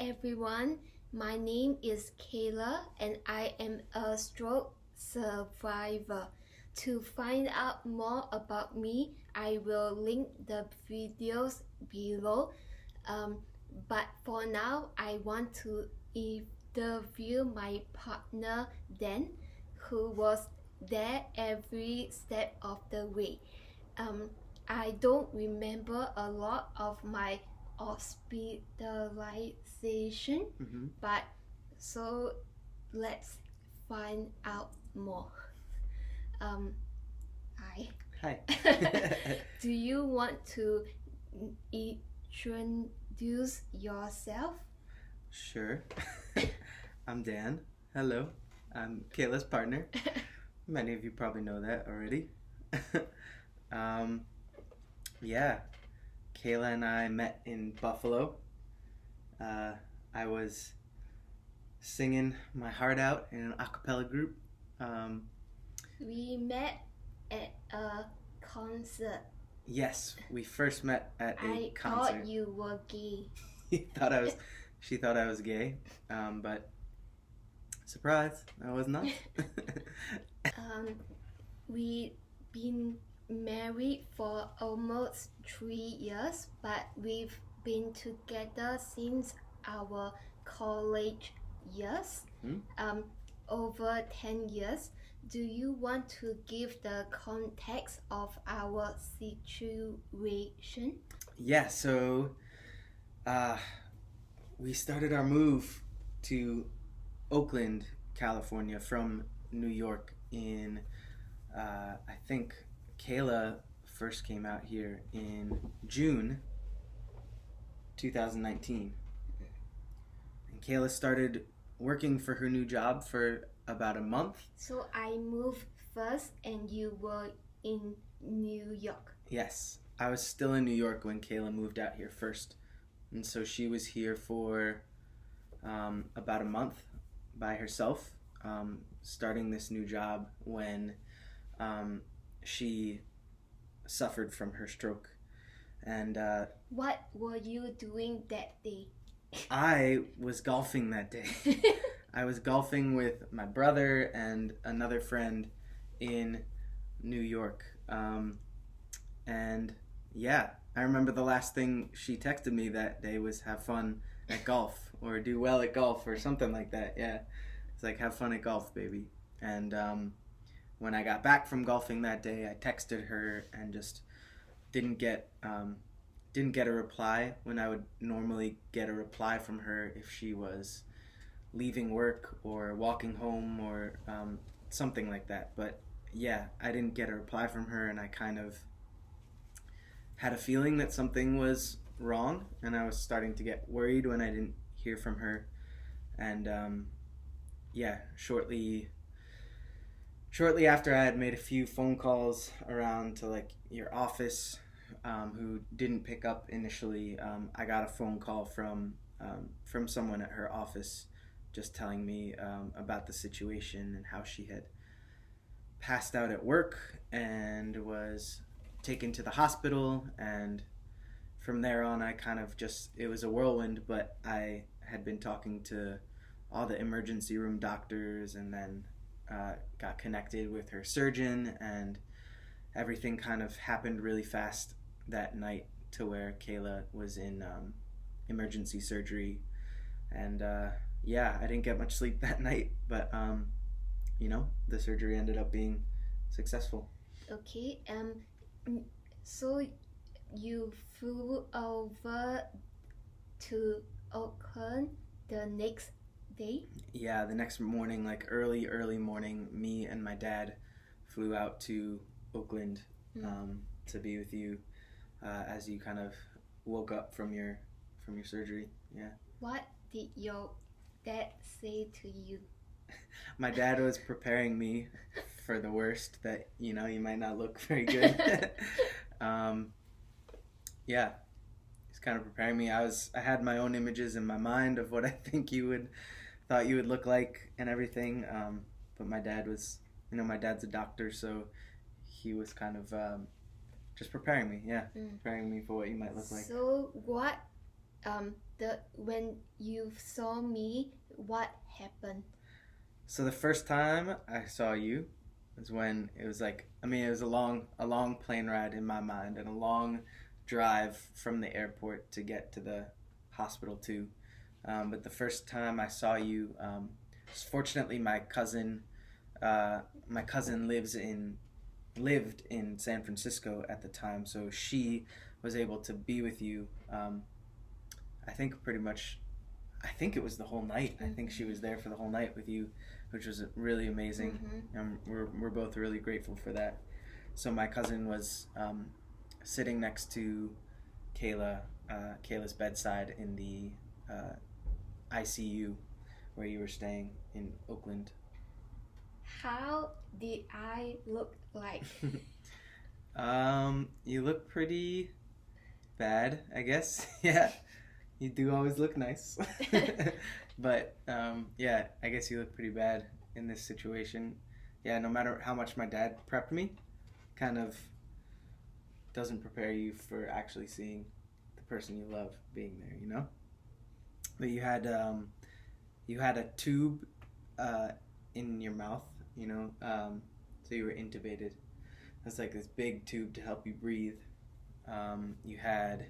everyone, my name is Kayla and I am a stroke survivor. To find out more about me, I will link the videos below. But for now, I want to interview my partner Dan, who was there every step of the way. I don't remember a lot of my hospitalization, but so let's find out more. Hi. Do you want to introduce yourself? Sure. I'm Dan. Hello. I'm Kayla's partner. Many of you probably know that already. Yeah. Kayla and I met in Buffalo. I was singing my heart out in an a cappella group. We met at a concert. Yes, we first met at a concert. I thought you were gay. She thought I was gay, but surprise, I was not. We've been married for almost 3 years, but we've been together since our college years, over 10 years. Do you want to give the context of our situation? Yeah, so we started our move to Oakland, California from New York in, I think Kayla first came out here in June 2019. And Kayla started working for her new job for about a month. So I moved first and you were in New York. Yes, I was still in New York when Kayla moved out here first. And so she was here for about a month by herself, starting this new job when she suffered from her stroke. And what were you doing that day? I was golfing that day. I was golfing with my brother and another friend in New York. And yeah, I remember the last thing she texted me that day was have fun at golf or do well at golf or something like that. Yeah, it's like have fun at golf, baby. And when I got back from golfing that day, I texted her and just didn't get a reply when I would normally get a reply from her if she was leaving work or walking home or something like that. But yeah, I didn't get a reply from her, and I kind of had a feeling that something was wrong, and I was starting to get worried when I didn't hear from her. And yeah, shortly after I had made a few phone calls around to like your office, who didn't pick up initially, I got a phone call from someone at her office just telling me about the situation and how she had passed out at work and was taken to the hospital. And from there on, I kind of it was a whirlwind, but I had been talking to all the emergency room doctors and then got connected with her surgeon, and everything kind of happened really fast that night to where Kayla was in emergency surgery. And yeah, I didn't get much sleep that night, but the surgery ended up being successful. Okay, so you flew over to Oakland the next day? Yeah, the next morning, like early morning, me and my dad flew out to Oakland to be with you as you kind of woke up from your surgery. Yeah. What did your dad say to you? My dad was preparing me for the worst, that you might not look very good. Yeah, he's kind of preparing me. I had my own images in my mind of what I think thought you would look like and everything. But my dad was, my dad's a doctor, so he was kind of just preparing me. Yeah, preparing me for what you might look like. So what when you saw me, what happened? So the first time I saw you was when it was like, I mean, it was a long plane ride in my mind and a long drive from the airport to get to the hospital too. But the first time I saw you, fortunately my cousin lived in San Francisco at the time, so she was able to be with you. I think pretty much, I think it was the whole night. I think she was there for the whole night with you, which was really amazing. We're both really grateful for that. So my cousin was sitting next to Kayla's bedside in the ICU where you were staying in Oakland. How did I look like? You look pretty bad, I guess. Yeah, you do always look nice. But yeah, I guess you look pretty bad in this situation. Yeah, no matter how much my dad prepped me, kind of doesn't prepare you for actually seeing the person you love being there, you know? But you had a tube in your mouth, you know, so you were intubated. That's like this big tube to help you breathe. You had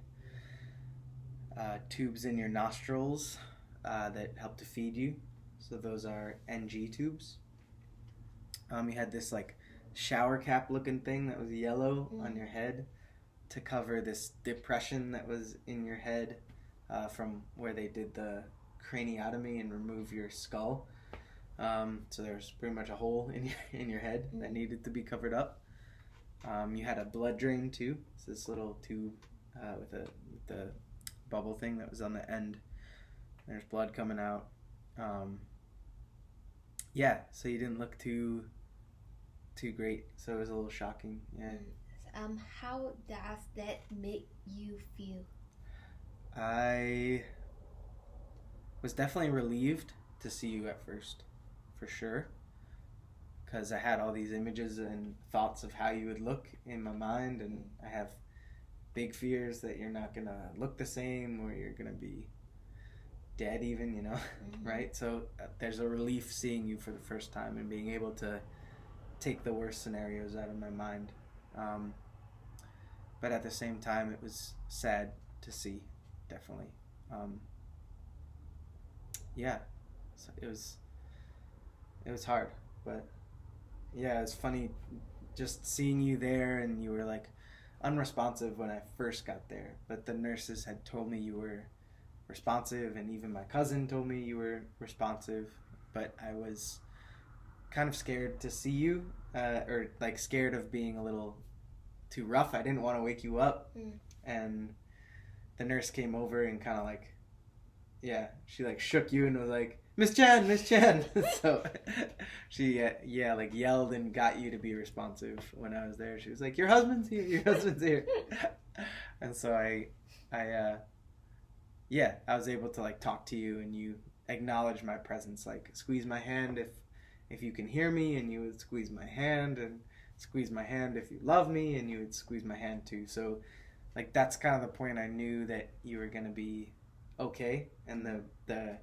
tubes in your nostrils that help to feed you. So those are NG tubes. You had this like shower cap looking thing that was yellow on your head to cover this depression that was in your head from where they did the craniotomy and remove your skull. So there was pretty much a hole in your head that needed to be covered up. You had a blood drain too. It's this little tube with the bubble thing that was on the end. There's blood coming out. Yeah, so you didn't look too great. So it was a little shocking. Yeah. How does that make you feel? I was definitely relieved to see you at first, for sure, because I had all these images and thoughts of how you would look in my mind, and I have big fears that you're not gonna look the same, or you're gonna be dead even, you know. Right? So there's a relief seeing you for the first time and being able to take the worst scenarios out of my mind. But at the same time, it was sad to see, definitely. Yeah, so it was hard, but yeah, it was funny just seeing you there, and you were like unresponsive when I first got there, but the nurses had told me you were responsive, and even my cousin told me you were responsive, but I was kind of scared to see you, or like scared of being a little too rough. I didn't want to wake you up, and the nurse came over and kind of like, yeah, she like shook you and was like, Miss Chan, Miss Chan. So she like yelled and got you to be responsive when I was there. She was like, your husband's here, your husband's here. And so I was able to like talk to you, and you acknowledge my presence, like squeeze my hand if you can hear me, and you would squeeze my hand, and squeeze my hand if you love me, and you would squeeze my hand too. So like that's kind of the point I knew that you were gonna be okay, and the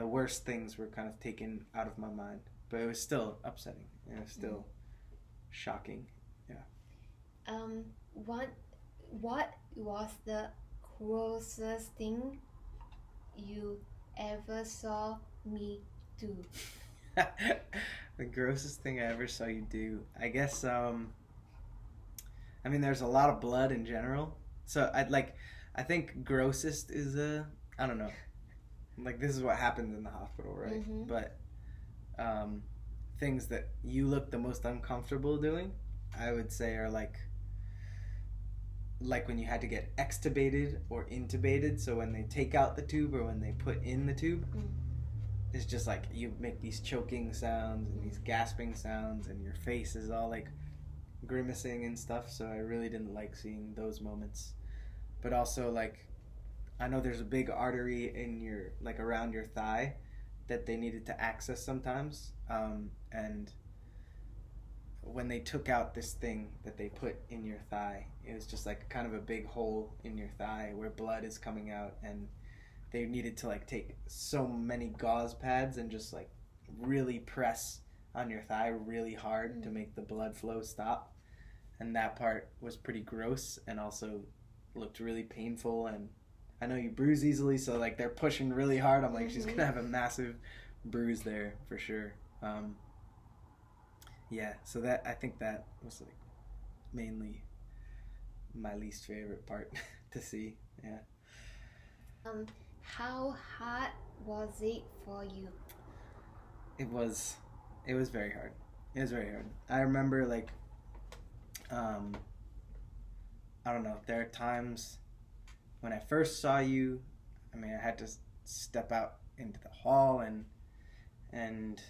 worst things were kind of taken out of my mind, but it was still upsetting, and it was still shocking. Yeah. What was the grossest thing you ever saw me do? The grossest thing I ever saw you do, I guess. I mean, there's a lot of blood in general, so I think grossest is I don't know. Like, this is what happens in the hospital, right? But things that you look the most uncomfortable doing, I would say, are like when you had to get extubated or intubated. So when they take out the tube or when they put in the tube, it's just like you make these choking sounds and these gasping sounds, and your face is all like grimacing and stuff. So I really didn't like seeing those moments. But also, like, I know there's a big artery in your, like, around your thigh that they needed to access sometimes, and when they took out this thing that they put in your thigh, it was just like kind of a big hole in your thigh where blood is coming out, and they needed to like take so many gauze pads and just like really press on your thigh really hard to make the blood flow stop. And that part was pretty gross and also looked really painful. And I know you bruise easily, so like they're pushing really hard. I'm like, she's gonna have a massive bruise there for sure. Yeah, so that, I think that was like mainly my least favorite part to see. Yeah. How hard was it for you? It was very hard. It was very hard. I remember like I don't know, there are times when I first saw you, I mean, I had to step out into the hall and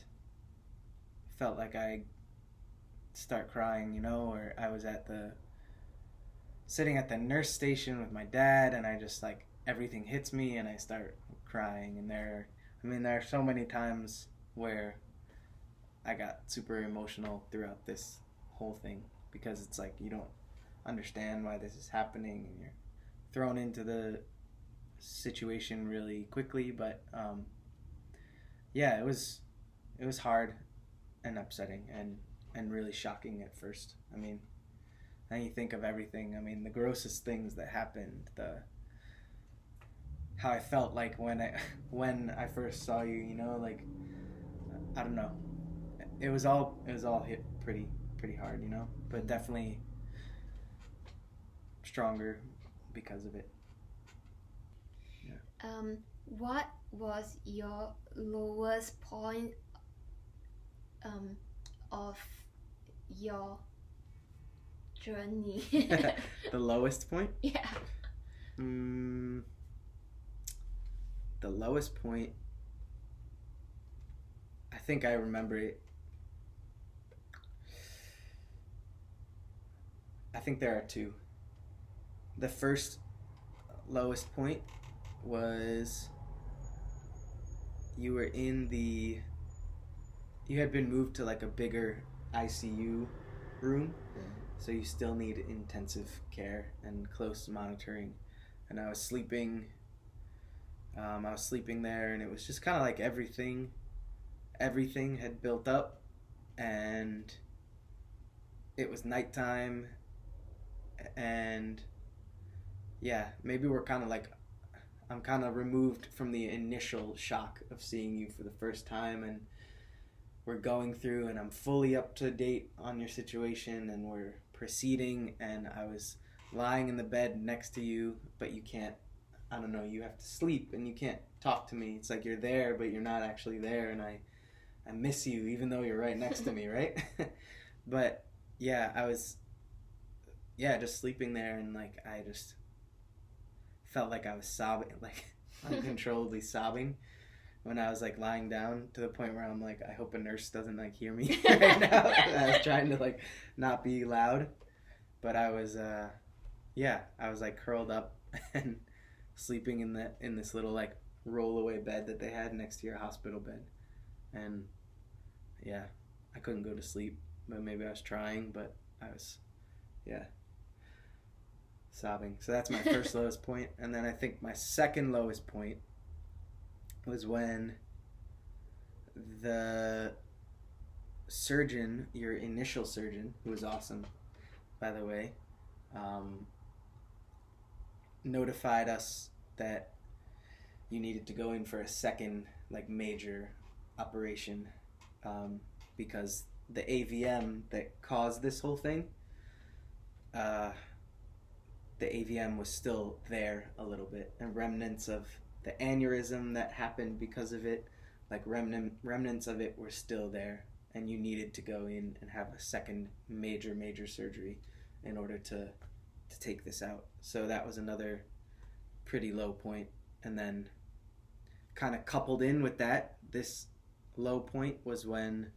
felt like I start crying, you know, or I was sitting at the nurse station with my dad, and I just like everything hits me and I start crying. And there are so many times where I got super emotional throughout this whole thing, because it's like you don't understand why this is happening and you're thrown into the situation really quickly. But yeah, it was hard and upsetting and really shocking at first. I mean, then you think of everything. I mean, the grossest things that happened, how I felt like when I first saw you, you know, like I don't know. It was all hit pretty hard, you know, but definitely stronger because of it. Yeah. What was your lowest point of your journey? The lowest point? Yeah. The lowest point, I think I remember it. I think there are two. The first lowest point was you had been moved to like a bigger ICU room, so you still need intensive care and close monitoring. And I was sleeping there, and it was just kind of like everything had built up, and it was nighttime, and yeah, maybe I'm kind of removed from the initial shock of seeing you for the first time, and we're going through, and I'm fully up to date on your situation, and we're proceeding, and I was lying in the bed next to you, but you can't, I don't know, you have to sleep and you can't talk to me. It's like you're there, but you're not actually there, and I miss you even though you're right next to me, right? But yeah, I was just sleeping there, and like I just felt like I was sobbing, like uncontrollably sobbing when I was like lying down, to the point where I'm like, I hope a nurse doesn't like hear me right now. I was trying to like not be loud, but I was like curled up and sleeping in this little like rollaway bed that they had next to your hospital bed. And yeah, I couldn't go to sleep, but maybe I was trying, but I was sobbing. So that's my first lowest point. And then I think my second lowest point was when the surgeon, your initial surgeon, who was awesome, by the way, notified us that you needed to go in for a second like major operation, because the AVM that caused this whole thing, the AVM was still there a little bit, and remnants of the aneurysm that happened because of it, like remnants of it were still there, and you needed to go in and have a second major surgery in order to take this out. So that was another pretty low point. And then kind of coupled in with that, this low point was when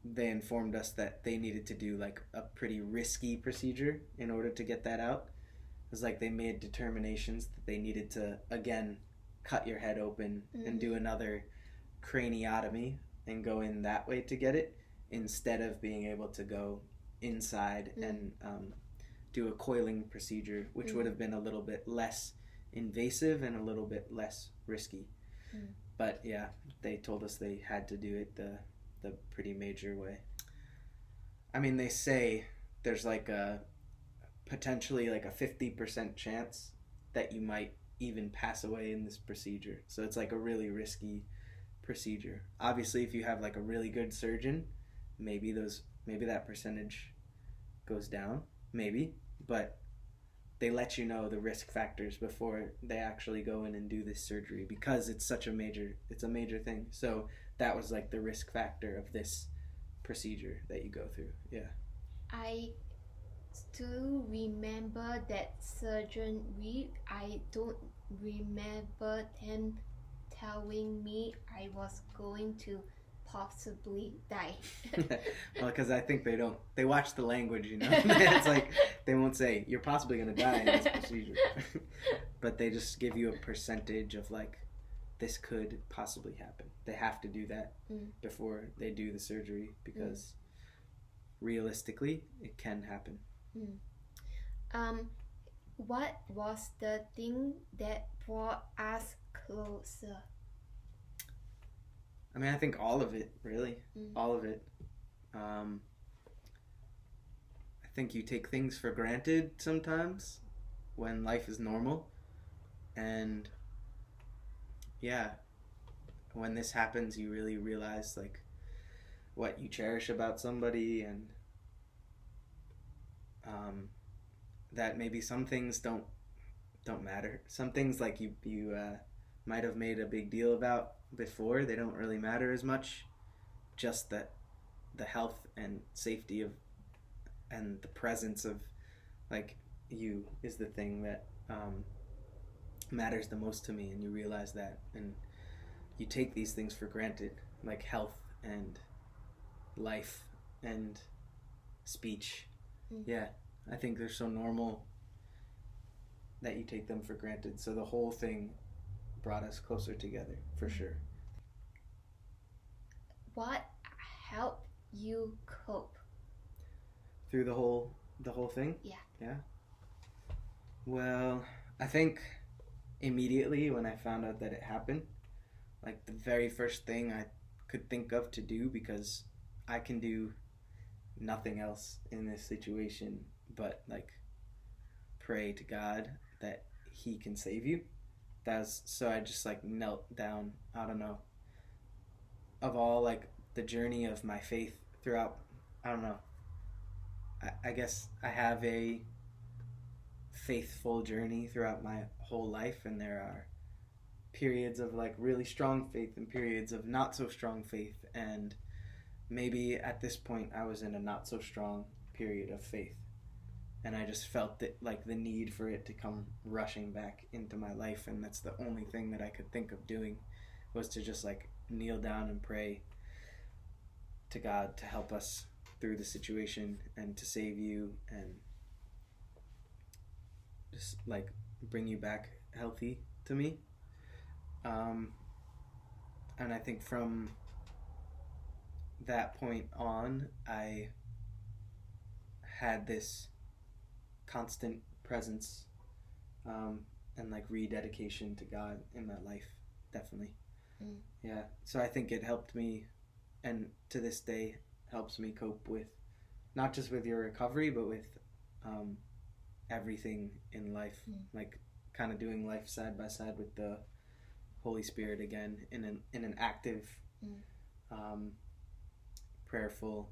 they informed us that they needed to do like a pretty risky procedure in order to get that out. It was like they made determinations that they needed to again cut your head open and do another craniotomy and go in that way to get it, instead of being able to go inside and do a coiling procedure, which would have been a little bit less invasive and a little bit less risky. But yeah, they told us they had to do it the pretty major way. I mean, they say there's like a potentially like a 50% chance that you might even pass away in this procedure. So it's like a really risky procedure. Obviously, if you have like a really good surgeon, maybe that percentage goes down, maybe, but they let you know the risk factors before they actually go in and do this surgery, because it's a major thing. So that was like the risk factor of this procedure that you go through. Yeah. I still remember that surgeon Reed. I don't remember them telling me I was going to possibly die. Well, because I think they watch the language, you know. It's like they won't say you're possibly going to die in this procedure, but they just give you a percentage of like, this could possibly happen. They have to do that before they do the surgery, because realistically it can happen. What was the thing that brought us closer? I mean, I think all of it, really. All of it. I think you take things for granted sometimes when life is normal. And yeah, when this happens, you really realize like what you cherish about somebody, and that maybe some things don't matter. Some things like you might have made a big deal about before, they don't really matter as much. Just that the health and safety of and the presence of like you is the thing that matters the most to me, and you realize that, and you take these things for granted, like health and life and speech. Yeah, I think they're so normal that you take them for granted. So the whole thing brought us closer together, for sure. What helped you cope through the whole thing? Yeah. Well, I think immediately when I found out that it happened, like the very first thing I could think of to do, because I can do nothing else in this situation but like pray to God that He can save you. So I just like knelt down. I don't know, of all like the journey of my faith throughout, I don't know, I guess I have a faithful journey throughout my whole life, and there are periods of like really strong faith and periods of not so strong faith, and maybe at this point I was in a not so strong period of faith, and I just felt that like the need for it to come rushing back into my life, and that's the only thing that I could think of doing, was to just like kneel down and pray to God to help us through the situation and to save you and just like bring you back healthy to me. And I think from that point on, I had this constant presence and like rededication to God in my life, definitely. Yeah, so I think it helped me, and to this day helps me cope with not just with your recovery, but with everything in life, like kind of doing life side by side with the Holy Spirit again in an active, prayerful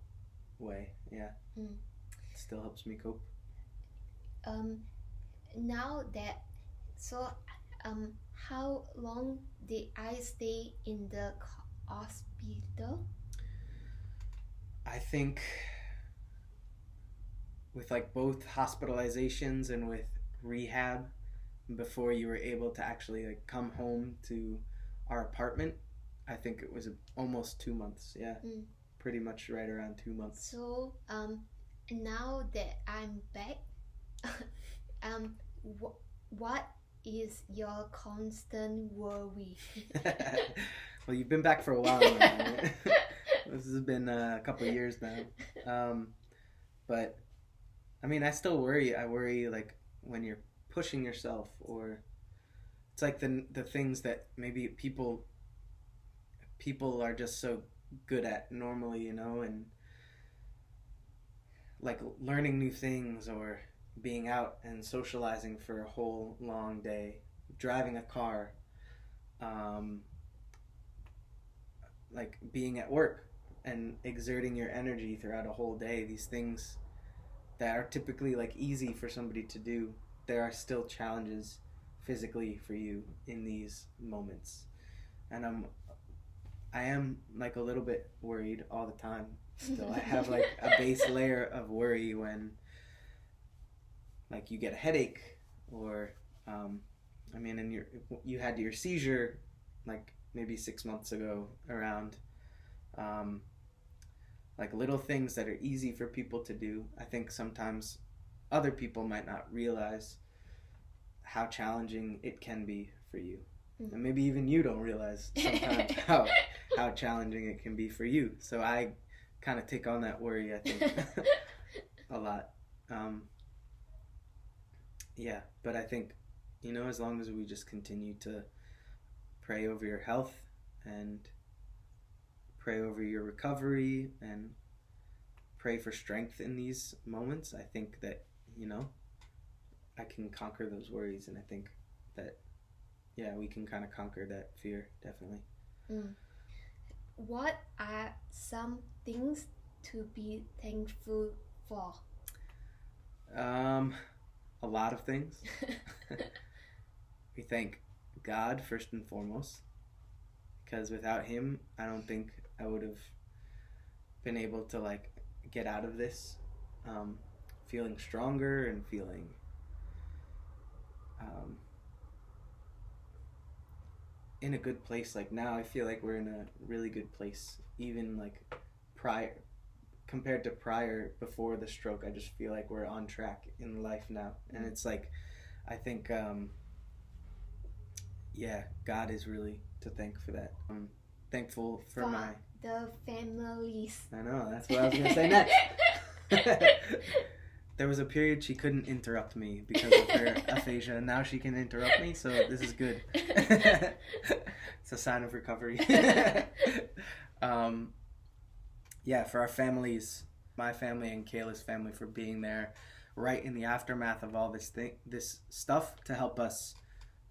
way. Yeah, still helps me cope. Now that, so how long did I stay in the hospital? I think with like both hospitalizations and with rehab, before you were able to actually like come home to our apartment, I think it was almost 2 months. Yeah, pretty much right around 2 months. So now that I'm back, what is your constant worry? Well, you've been back for a while now, right? This has been a couple of years now. But I mean, I still worry. I worry like when you're pushing yourself, or it's like the things that maybe people are just so good at normally, you know, and like learning new things or being out and socializing for a whole long day, driving a car, like being at work and exerting your energy throughout a whole day. These things that are typically like easy for somebody to do, there are still challenges physically for you in these moments. And I am like a little bit worried all the time still. I have like a base layer of worry when like you get a headache or I mean, and you had your seizure like maybe 6 months ago around like little things that are easy for people to do. I think sometimes other people might not realize how challenging it can be for you. And maybe even you don't realize sometimes how challenging it can be for you. So I kind of take on that worry, I think, a lot. Yeah, but I think, you know, as long as we just continue to pray over your health and pray over your recovery and pray for strength in these moments, I think that, you know, I can conquer those worries. And I think that, yeah, we can kind of conquer that fear, definitely. What are some things to be thankful for? A lot of things. We thank God first and foremost, because without him, I don't think I would have been able to like get out of this feeling stronger and feeling in a good place. Like now I feel like we're in a really good place, even like compared to prior, before the stroke. I just feel like we're on track in life now. And it's like, I think yeah, God is really to thank for that. I'm thankful for the families. I know, that's what I was gonna say next. There was a period she couldn't interrupt me because of her aphasia, and now she can interrupt me, so this is good. It's a sign of recovery. Yeah, for our families, my family and Kayla's family, for being there right in the aftermath of all this stuff, to help us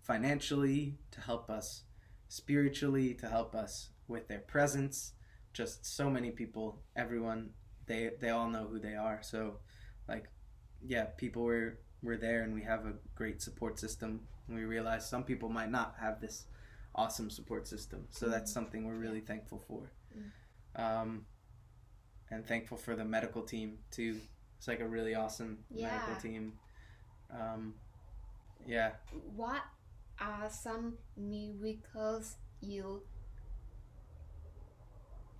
financially, to help us spiritually, to help us with their presence. Just so many people, everyone, they all know who they are. So like, yeah, people were there, and we have a great support system, and we realize some people might not have this awesome support system. So that's something we're really thankful for. And thankful for the medical team too. It's like a really awesome medical team. Yeah. What are some miracles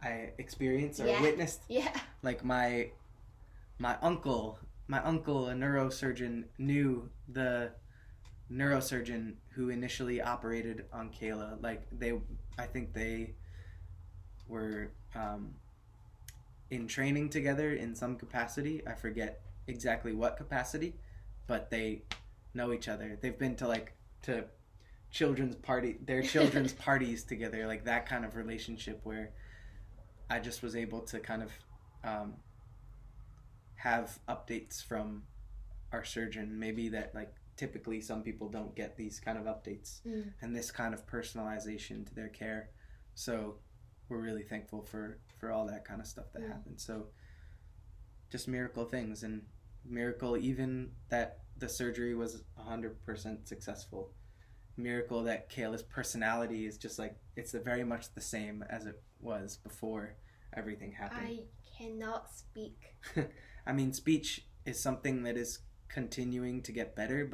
I experienced or witnessed? Yeah. Like my uncle, a neurosurgeon, knew the neurosurgeon who initially operated on Kayla. Like I think they were in training together in some capacity. I forget exactly what capacity, but they know each other. They've been to children's parties together, like that kind of relationship, where I just was able to kind of have updates from our surgeon, maybe that like typically some people don't get these kind of updates and this kind of personalization to their care. So we're really thankful for all that kind of stuff that happened. So just miracle things, and miracle even that the surgery was 100% successful. Miracle that Kayla's personality is just like, it's very much the same as it was before everything happened. I cannot speak. I mean, speech is something that is continuing to get better,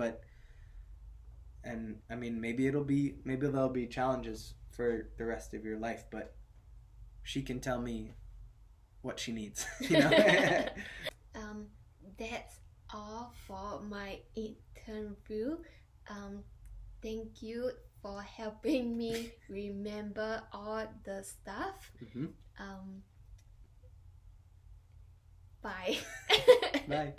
and I mean, maybe there'll be challenges for the rest of your life, but she can tell me what she needs, you know. That's all for my interview. Thank you for helping me remember all the stuff. Bye. Bye.